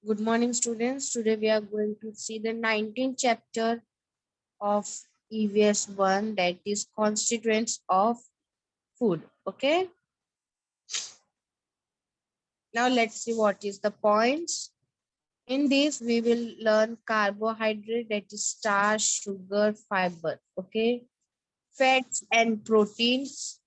Good morning, students. Today we are going to see the 19th chapter of Evs1, that is constituents of food. Okay. Now let's see what is the points. In this, we will learn carbohydrate, that is starch, sugar, fiber. Okay. Fats and proteins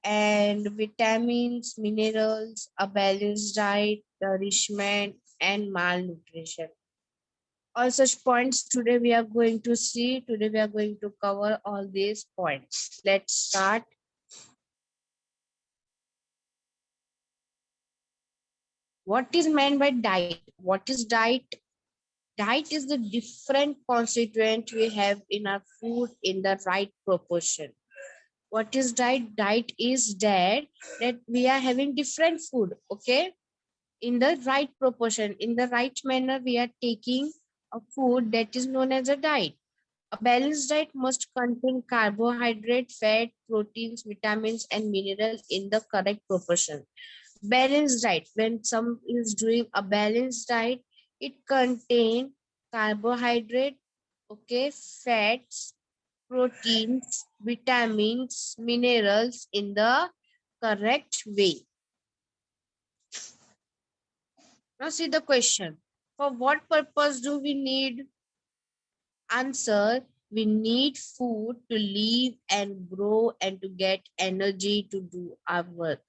and vitamins, minerals, a balanced diet, nourishment, and malnutrition. All such points today we are going to see. Today we are going to cover all these points. Let's start. What is meant by diet? What is diet? Diet is the different constituent we have in our food in the right proportion. What is diet? Diet is that we are having different food, okay, in the right proportion, in the right manner. We are taking a food that is known as a diet. A balanced diet must contain carbohydrate, fat, proteins, vitamins, and minerals in the correct proportion. Balanced diet, when some is doing a balanced diet, it contains carbohydrate, okay, fats, proteins, vitamins, minerals in the correct way. Now see the question. For what purpose do we need? Answer, we need food to live and grow and to get energy to do our work.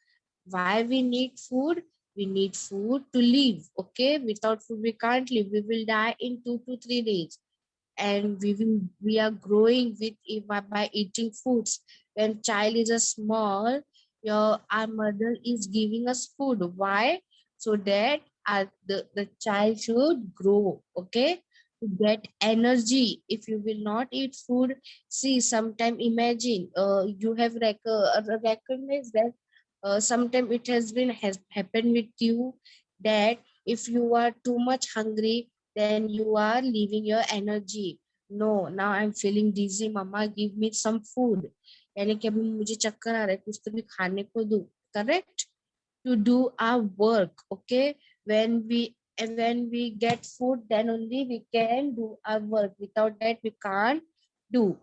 Why we need food? We need food to live. Okay, without food we can't live. We will die in 2 to 3 days. And we are growing with by eating foods. When child is a small, our mother is giving us food. Why? So that the child should grow. Okay, to get energy. If you will not eat food, see, sometime imagine, you have recognized that sometime it has happened with you, that if you are too much hungry, then you are leaving your energy. No, now I'm feeling dizzy, mama give me some food, यानी कि अभी मुझे चक्कर आ रहा है, कुछ तो भी खाने को दो. Correct? To do our work. Okay, when we get food, then only we can do our work. Without that we can't do.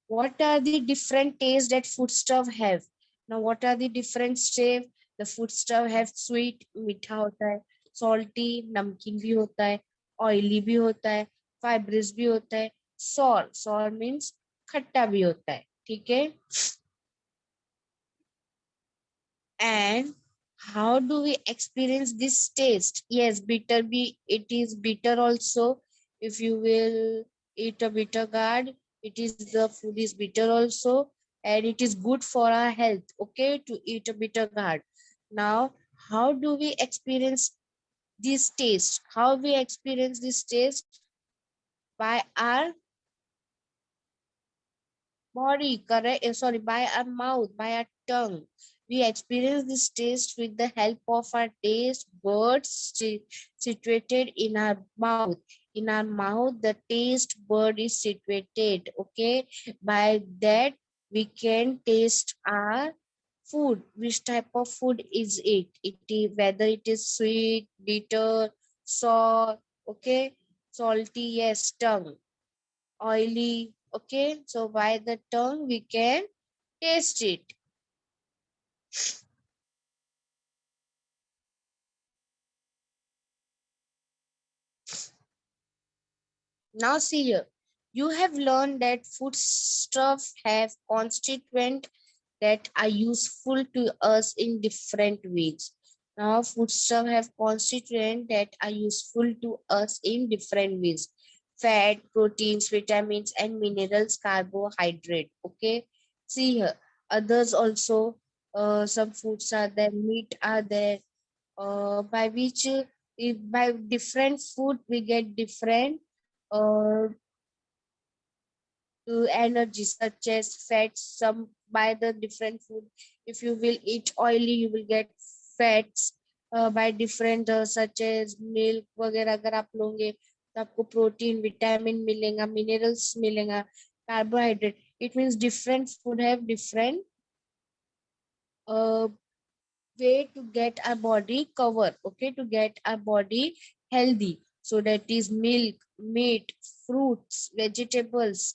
What are the different tastes that foodstuff have? Now what are the different taste? The foodstuff have sweet, मीठा होता है, salty, नमकीन भी होता है, oily भी होता है, fibrous भी होता है, sour means खट्टा भी होता है. ठीक है. And how do we experience this taste? Yes, bitter it is bitter also. If you will eat a bitter gourd, the food is bitter also, and it is good for our health. Okay, to eat a bitter gourd. Now, how do we experience this taste? How we experience this taste? By our body, correct? Sorry, by our mouth, by our tongue. We experience this taste with the help of our taste buds situated in our mouth. In our mouth, the taste bud is situated. Okay, by that we can taste our food. Which type of food is it? Whether it is sweet, bitter, sour. Okay, salty. Yes, tongue. Oily. Okay, so by the tongue we can taste it. Now see here, you have learned that foodstuffs have constituent that are useful to us in different ways. Now foodstuffs have constituent that are useful to us in different ways. Fat, proteins, vitamins, and minerals, carbohydrate. Okay, see here, others also, some foods are there, meat are there, by which if by different food we get different uh, energy, such as fats. Some by the different food, if you will eat oily you will get fats. By different such as milk वगैरह अगर आप लोगे तो आपको protein vitamin मिलेगा, minerals मिलेगा, carbohydrate. It means different food have different uh, way to get our body cover. Okay, to get our body healthy. So that is milk, meat, fruits, vegetables,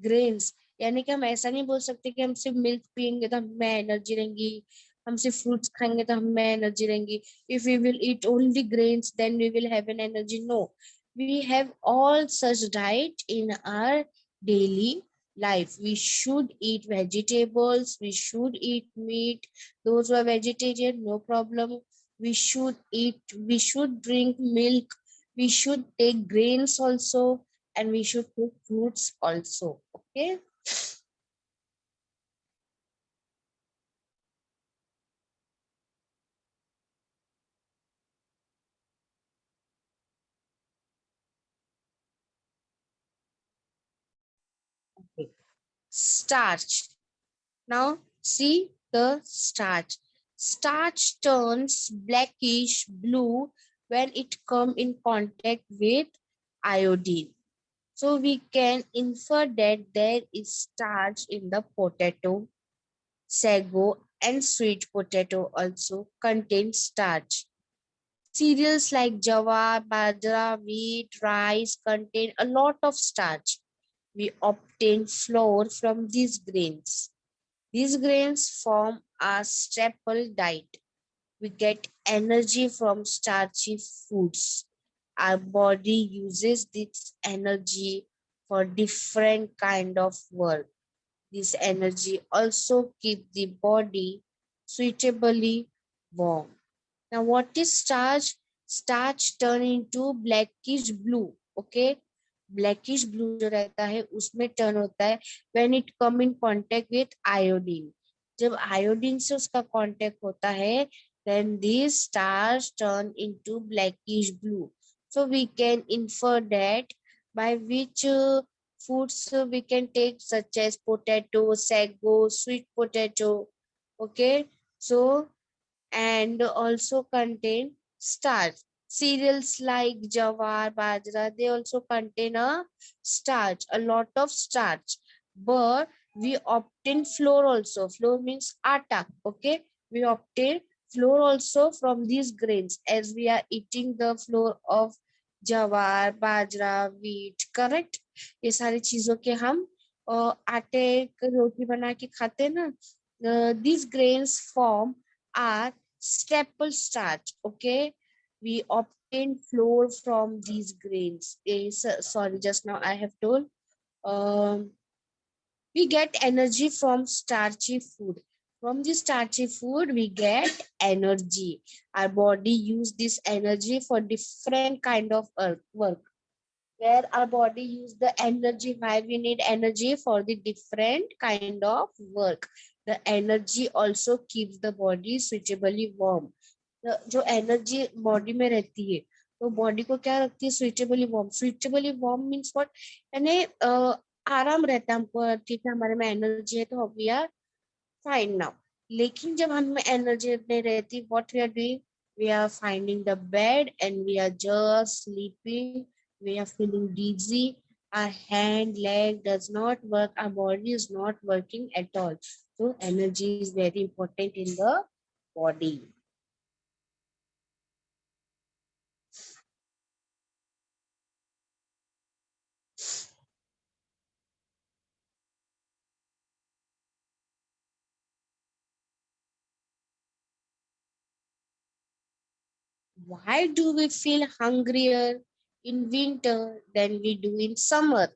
grains. यानी कि हम ऐसा नहीं बोल सकते कि हम सिर्फ मिल्क पियेंगे तो हमें एनर्जी रहेंगी, हम सिर्फ फ्रूट्स खाएंगे तो हमें एनर्जी रहेंगी. If we will eat only grains, then we will have an energy. No, we have all such diet in our daily life. We should eat vegetables, we should eat meat. Those who are vegetarian, no problem. We should eat, we should drink milk, we should take grains also, and we should take fruits also. Okay. Okay. Starch. Now see the starch. Starch turns blackish blue when it come in contact with iodine. So we can infer that there is starch in the potato, sago, and sweet potato also contain starch. Cereals like jawar, bajra, wheat, rice contain a lot of starch. We obtain flour from these grains. These grains form our staple diet. We get energy from starchy foods. Our body uses this energy for different kind of work. This energy also keep the body suitably warm. Now, what is starch? Starch turn into blackish blue. Okay, blackish blue जो रहता है उसमें turn होता है when it come in contact with iodine. जब iodine से उसका contact होता है, then this starch turn into blackish blue. So we can infer that by which foods we can take, such as potato, sago, sweet potato. Okay, so and also contain starch. Cereals like jawar, bajra, they also contain a starch, a lot of starch. But we obtain flour also. Flour means atta. Okay, we obtain flour also from these grains as we are eating the flour of jawar, bajra, wheat. Correct? ये सारी चीजों के हम आटे की रोटी बना के खाते हैं ना. These grains form our staple starch. Okay, we obtain flour from these grains. Sorry, just now I have told. Um, we get energy from starchy food. From this starchy food, we get energy. Our body use this energy for different kind of work. Where our body use the energy, why we need energy for the different kind of work. The energy also keeps the body suitably warm. जो energy body में रहती है तो body को क्या रखती है, suitably warm. Suitably warm means what, यानी आराम रहता है हमको. ठीक है, हमारे में एनर्जी है तो वी आर फाइन नाउ. लेकिन जब हमें एनर्जी नहीं रहती, what we are doing, we are finding the bed and we are just sleeping. We are feeling dizzy. Our hand, leg does not work. Our body is not working at all. So energy is very important in the body. Why do we feel hungrier in winter than we do in summer?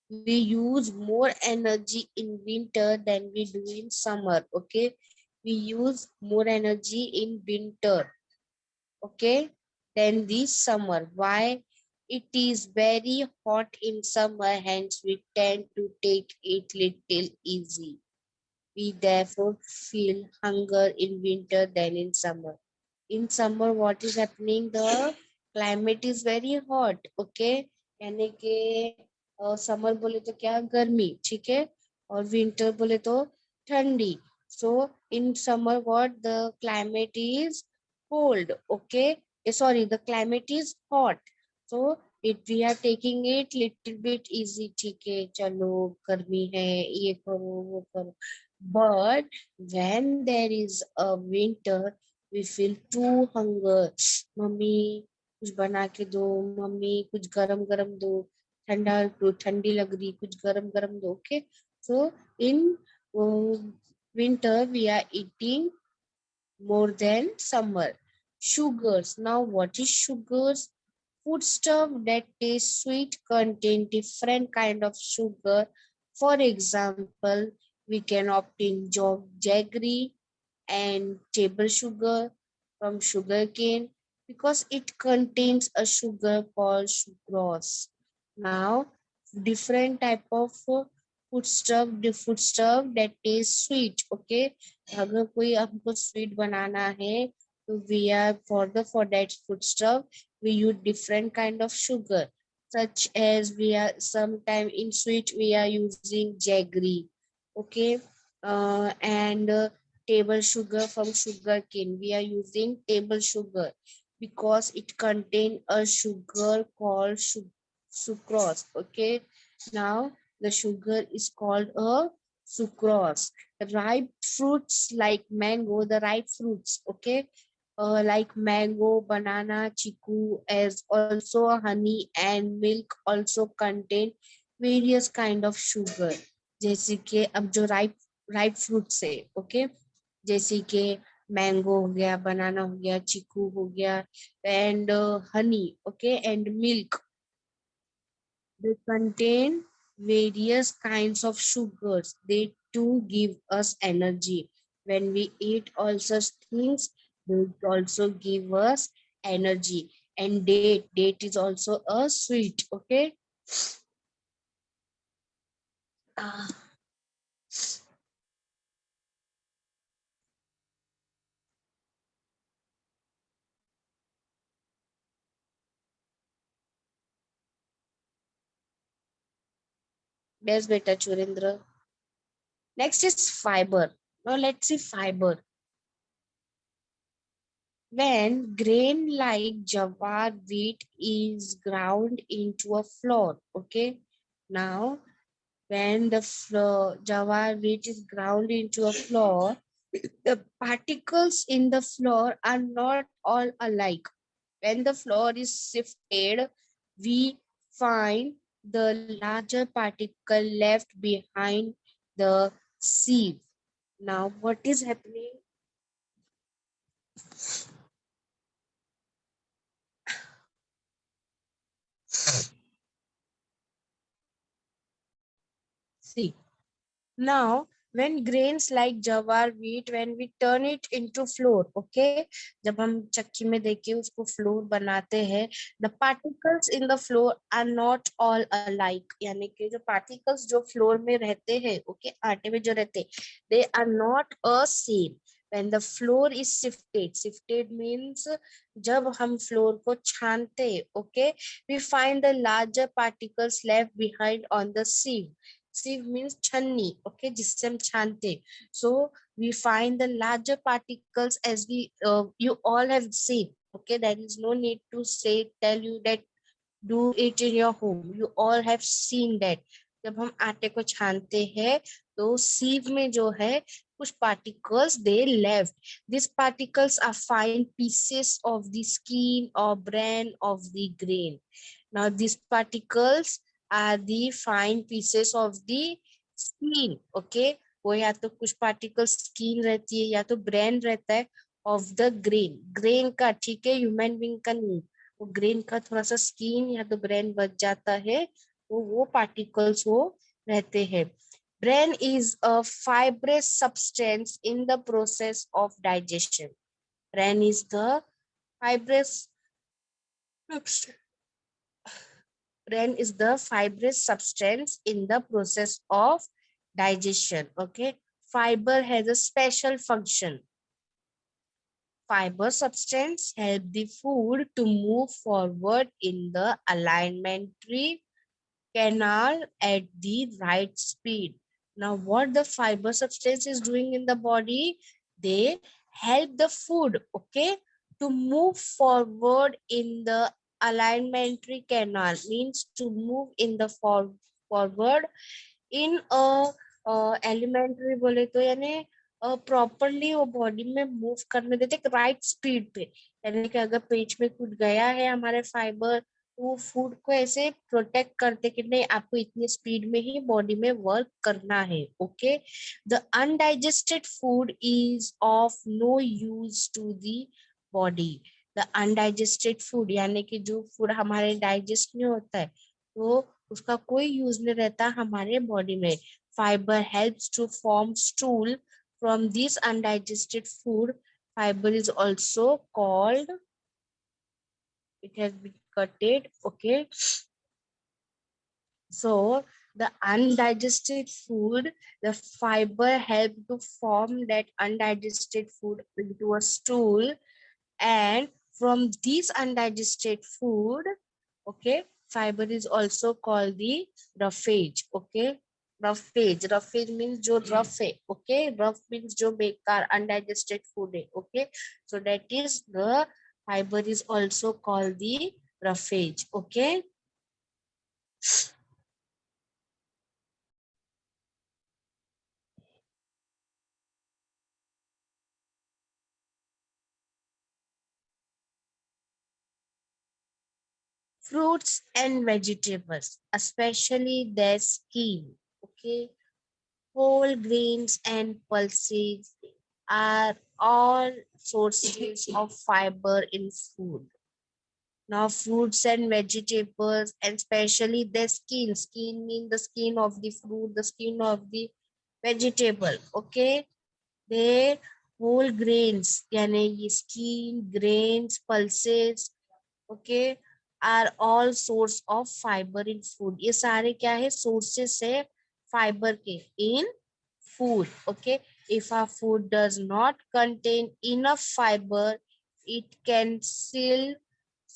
We use more energy in winter than we do in summer. Okay, we use more energy in winter, okay, than this summer. Why? It is very hot in summer, hence we tend to take it little easy. We therefore feel hunger in winter than in summer. In summer, what is happening? The climate is very hot. Okay, यानी कि summer बोले तो क्या, गर्मी. ठीक है, और winter बोले तो ठंडी. So in summer, what the climate is cold. Okay, sorry, the climate is hot. So If we are taking it little bit easy, ठीक है चलो गर्मी है ये करो वो करो, but when there is a winter we feel too hunger. Mummy कुछ बना के दो, मम्मी कुछ गरम गरम दो, ठंडा ठंडी लग रही कुछ गरम गरम दो. Okay, so in winter we are eating more than summer. Sugars. Now, what is sugars? Foodstuff that taste sweet contain different kind of sugar. For example, we can obtain jaggery and table sugar from sugarcane because it contains a sugar called sucrose. Now, different type of the foodstuff that taste sweet. Okay, अगर कोई हमको sweet बनाना है तो we are for that foodstuff we use different kind of sugar, such as we are sometime in sweet we are using jaggery. Okay, and table sugar from sugar cane. We are using table sugar because it contains a sugar called sucrose. Okay, now the sugar is called a sucrose. Ripe fruits like mango, the ripe fruits, okay, like mango, banana, chiku, as also honey and milk also contain various kind of sugar. जैसे कि अब जो ripe fruits है, okay, जैसे कि mango हो गया, बनाना हो गया, चीकू हो गया, and honey, okay, and milk, they contain various kinds of sugars. They too give us energy. When we eat all such things, they also give us energy. And date is also a sweet. Okay. Ah, Yes, beta Churindra. Next is fiber. Now let's see fiber. When grain like jawar wheat is ground into a flour, okay. Now when the jawar wheat is ground into a flour, the particles in the flour are not all alike. When the flour is sifted, we find the larger particle left behind the sieve. Now, what is happening? See. Now, when grains like jawar, wheat, when we turn it into flour, okay, जब हम चक्की में देके उसको flour बनाते हैं, the particles in the flour are not all alike. यानी कि जो particles जो flour में रहते हैं, okay, आटे में जो रहते हैं, they are not a same. When the flour is sifted means जब हम flour को छानते हैं, okay, we find the larger particles left behind on the sieve. Sieve means channi, okay, जिससे हम छानते. So we find the larger particles as we you all have seen. Okay, there is no need to tell you that do it in your home. You all have seen that. जब हम आटे को छानते हैं तो sieve में जो है कुछ particles they left. These particles are fine pieces of the skin or bran of the grain. Now these particles are the fine pieces of the skin. Okay, वो या तो कुछ particles skin रहती है या तो brain रहता है of the grain का, ठीक है, human being का नहीं. वो ग्रेन का थोड़ा सा स्किन या तो ब्रेन बच जाता है तो वो पार्टिकल्स वो रहते हैं. Brain is a fibrous substance in the process of digestion. Brain is the fibrous brain is the fibrous substance in the process of digestion. Okay, fiber has a special function. Fiber substance help the food to move forward in the alimentary canal at the right speed. Now, what the fiber substance is doing in the body, they help the food, okay, to move forward in the alignmentary canal means to move in the forward in a elementary बोले तो यानी properly वो body में move करने देते right speed पे, यानी कि अगर पेट में कुछ गया है हमारे फाइबर, वो फूड को ऐसे प्रोटेक्ट करते कि नहीं आपको इतनी स्पीड में ही बॉडी में वर्क करना है. Okay, the undigested food is of no use to the body. The undigested food यानी कि जो फूड हमारे डाइजेस्ट नहीं होता है तो उसका कोई यूज नहीं रहता हमारे बॉडी में. Fibre helps to form stool from this undigested food. Fibre is also called, it has been cutted. Okay, so the undigested food, the fiber help to form that undigested food into a stool, and from this undigested food, okay, fiber is also called the roughage. Okay, roughage means जो rough है. Okay, rough means जो बेकार undigested food है. Okay, so that is the fiber is also called the roughage. Okay, fruits and vegetables, especially their skin. Okay, whole grains and pulses are all sources of fiber in food. Now, fruits and vegetables, and especially their skin. Skin means the skin of the fruit, the skin of the vegetable. Okay, their whole grains, यानी ये skin, grains, pulses, okay, are all source of fiber in food. ये सारे क्या है sources है fiber के in food. Okay, if our food does not contain enough fiber, it can still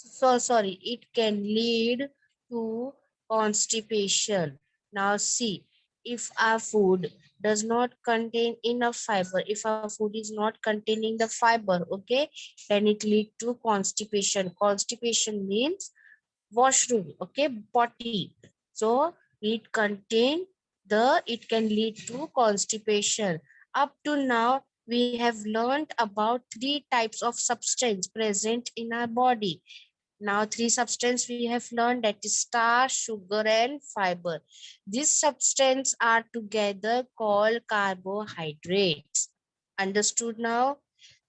it can lead to constipation. Now see, if our food does not contain enough fiber, if our food is not containing the fiber, okay, then it lead to constipation. Constipation means washroom, okay, potty. So it can lead to constipation. Up to now, we have learned about 3 types of substance present in our body. Now 3 substances we have learned, that is starch, sugar and fiber. These substances are together called carbohydrates. Understood now?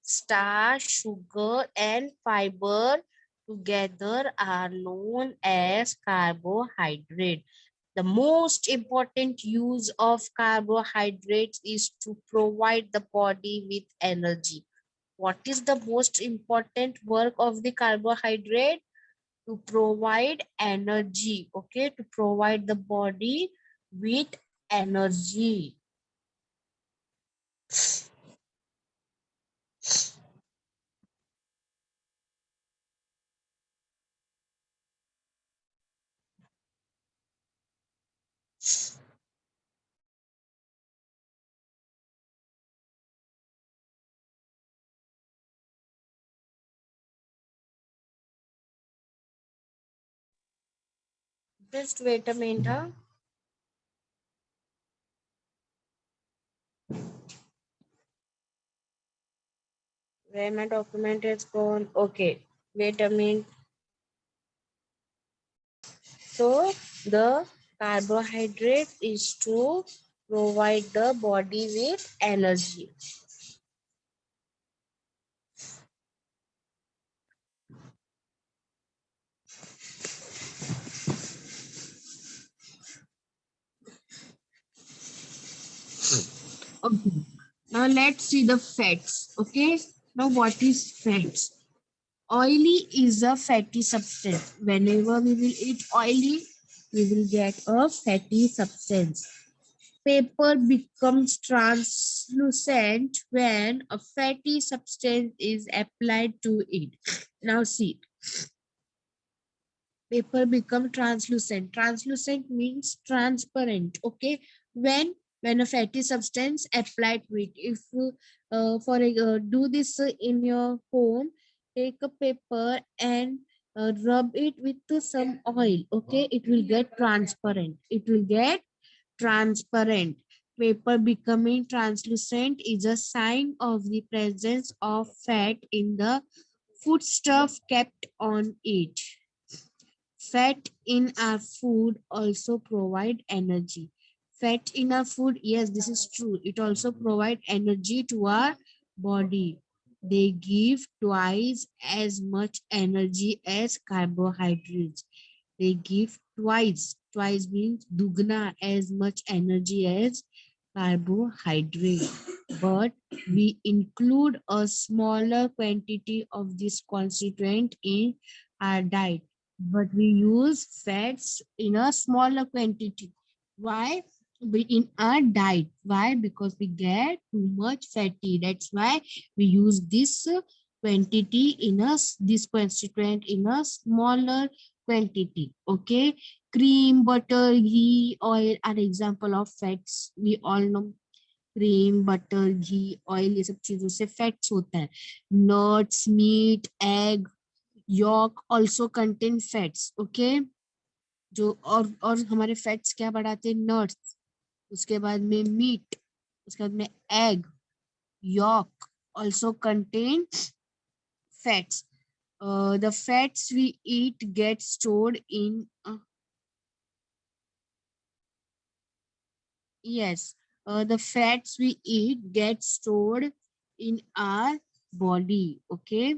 Starch, sugar and fiber together are known as carbohydrate. The most important use of carbohydrates is to provide the body with energy. What is the most important work of the carbohydrate? To provide energy. Okay, to provide the body with energy. Just wait a minute. Huh? Where my document is gone. Okay, wait a minute. So the carbohydrate is to provide the body with energy. Okay, now let's see the fats. Okay, now what is fats? Oily is a fatty substance. Whenever we will eat oily, we will get a fatty substance. Paper becomes translucent when a fatty substance is applied to it. Now see, paper become translucent. Translucent means transparent. Okay, when a fatty substance applied to it. If do this in your home, take a paper and rub it with some oil. Okay, it will get transparent. It will get transparent. Paper becoming translucent is a sign of the presence of fat in the foodstuff kept on it. Fat in our food also provide energy. Fat in our food, yes, this is true. It also provide energy to our body. They give twice as much energy as carbohydrates. They give twice. Twice means dugna as much energy as carbohydrate. But we include a smaller quantity of this constituent in our diet, but we use fats in a smaller quantity. Why? In our diet. Why? Because we get too much fatty. That's why we use this quantity in this constituent in a smaller quantity. Okay. Cream, butter, ghee, oil are example of fats. We all know cream butter घी oil ये सब चीजों से fats होता है. Nuts, meat, egg, yolk also contain fats. Okay, जो और हमारे फैट्स क्या बढ़ाते हैं? नट्स, उसके बाद में मीट, उसके बाद में egg, yolk also contain fats. The fats we eat get stored in yes, the fats we eat get stored in our body. Okay,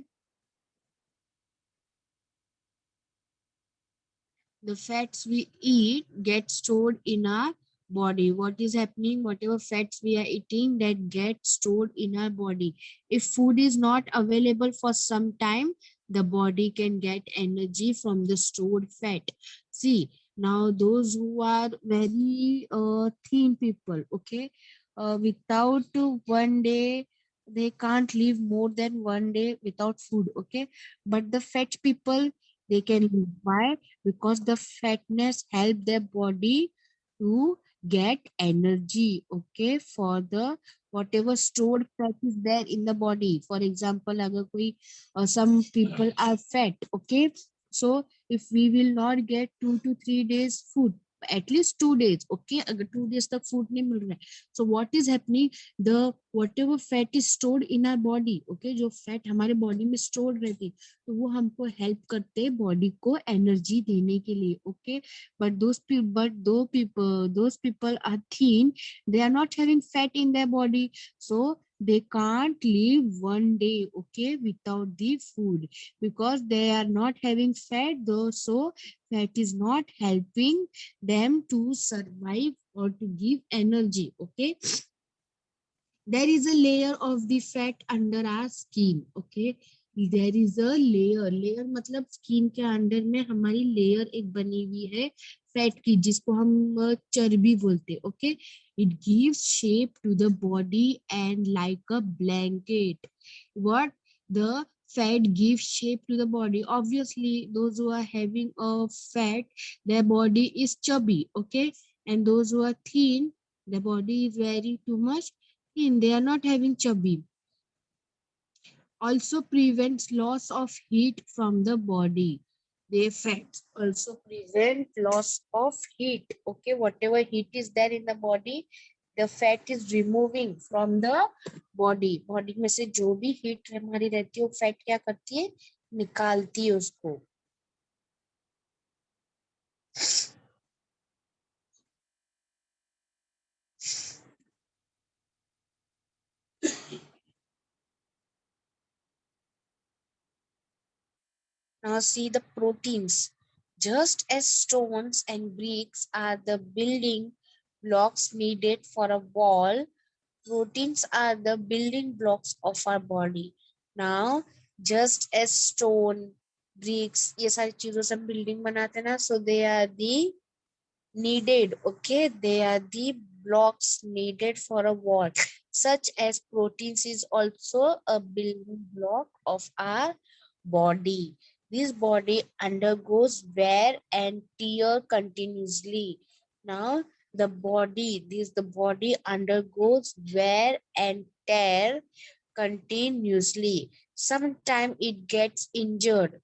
the fats we eat get stored in our body. What is happening? Whatever fats we are eating, that get stored in our body. If food is not available for some time, the body can get energy from the stored fat. See, now those who are very thin people, okay, without one day, they can't live more than one day without food. Okay, but the fat people, they can live. Why? Because the fatness help their body to get energy. Okay, for the whatever stored fat is there in the body. For example, अगर कोई some people are fat. Okay, so if we will not get 2 to 3 days food, at least 2 days. Okay, अगर 2 days तक food नहीं मिल रहा है, so what is happening? The whatever fat is stored in our body, okay, जो fat हमारे body में stored रहती, तो वो हमको हेल्प करते हैं बॉडी को एनर्जी देने के लिए. Okay, but those people are thin, they are not having fat in their body, so they can't live one day, okay, without the food, because they are not having fat though, so fat is not helping them to survive or to give energy. Okay, there is a layer of the fat under our skin. Okay, there is a layer मतलब skin के अंदर में हमारी layer एक बनी हुई है fat की, जिसको हम चर्बी बोलते हैं. Okay, it gives shape to the body and like a blanket. What? The fat gives shape to the body. Obviously those who are having a fat, their body is chubby. Okay, and those who are thin, the body is very too much thin, they are not having chubby. Also prevents loss of heat from the body. The fats also prevent loss of heat. Okay, whatever heat is there in the body, the fat is removing from the body. Body में से जो भी heat हमारी रहती है, वो fat क्या करती है? निकालती है उसको. Now see the proteins. Just as stones and bricks are the building blocks needed for a wall, proteins are the building blocks of our body. Now, just as stone, bricks, ये सारी चीजों से building बनाते हैं ना, so they are the needed. Okay, they are the blocks needed for a wall. Such as proteins is also a building block of our body. This body undergoes wear and tear continuously. Now the body undergoes wear and tear continuously. Sometimes it gets injured.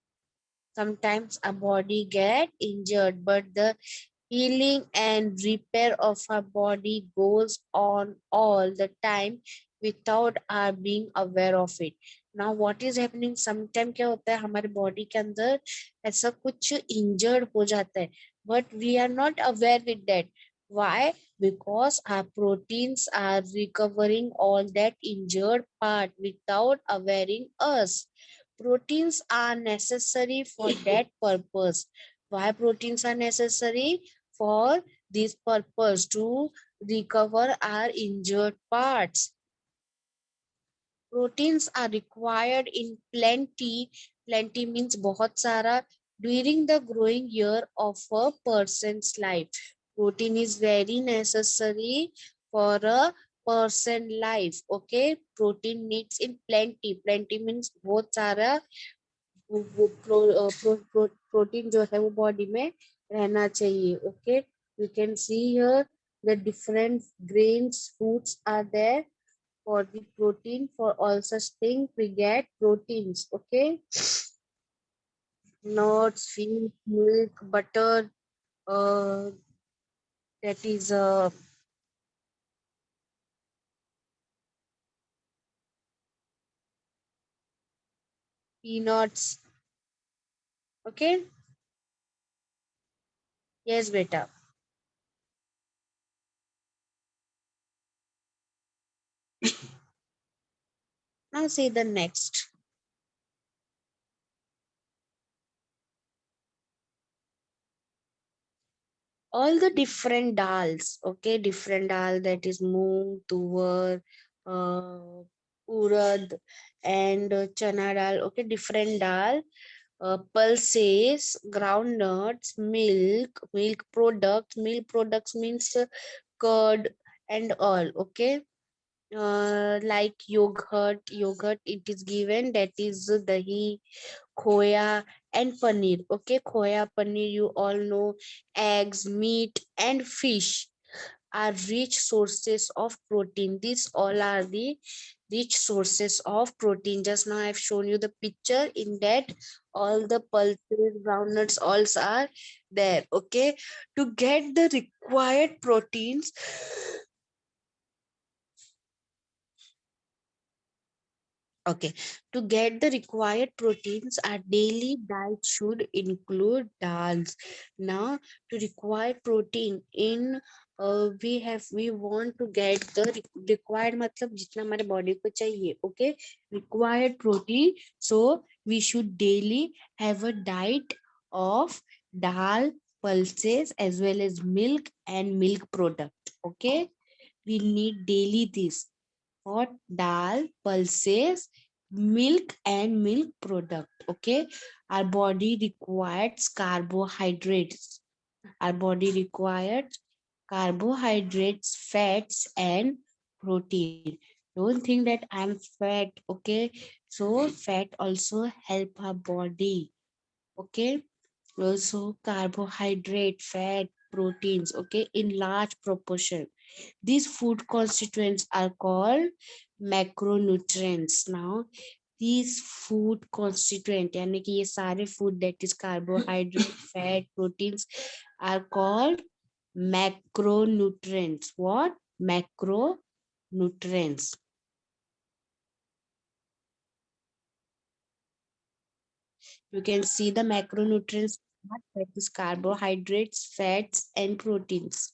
Sometimes our body get injured, but the healing and repair of our body goes on all the time without our being aware of it. Now what is happening, sometimes क्या होता है हमारे body के अंदर ऐसा कुछ injured हो जाता है, but we are not aware with that. Why? Because our proteins are recovering all that injured part without awareing us. Proteins are necessary for that purpose. Why proteins are necessary? For this purpose, to recover our injured parts. Proteins are required in plenty. Plenty means बहुत सारा during the growing year of a person's life. Protein is very necessary for a person life. Okay, protein needs in plenty. Plenty means बहुत सारा protein जो है वो body में रहना चाहिए. Okay, you can see here the different grains foods are there for the protein. For all such things we get proteins. Okay, nuts, fish, milk, butter, uh, that is peanuts. Okay, yes beta. Now see the next. All the different dals. Okay, different dal, that is moong, tuvar, urad, and chana dal. Okay, different dal, pulses, groundnuts, milk products means curd and all. Okay, like yogurt it is given, that is dahi, khoya and paneer. Okay, khoya, paneer, you all know. Eggs, meat and fish are rich sources of protein. These all are the rich sources of protein. Just now I've shown you the picture, in that all the pulses, groundnuts also are there. Okay, to get the required proteins, okay, to get the required proteins, our daily diet should include dals. Now, to require protein in, we want to get the required, मतलब जितना हमारे body को चाहिए. Okay, required protein. So we should daily have a diet of dal, pulses as well as milk and milk product. Okay, we need daily this. Hot dal, pulses, milk and milk product. Okay, our body requires carbohydrates. Our body requires carbohydrates, fats and protein. Don't think that I'm fat. Okay, so fat also help our body. Okay, also carbohydrate, fat, proteins. Okay, in large proportion. These food constituents are called macronutrients. Now, these food constituent, यानी कि ये सारे food, that is carbohydrate, fat, proteins, are called macronutrients. What? Macronutrients. You can see the macronutrients, that is carbohydrates, fats, and proteins.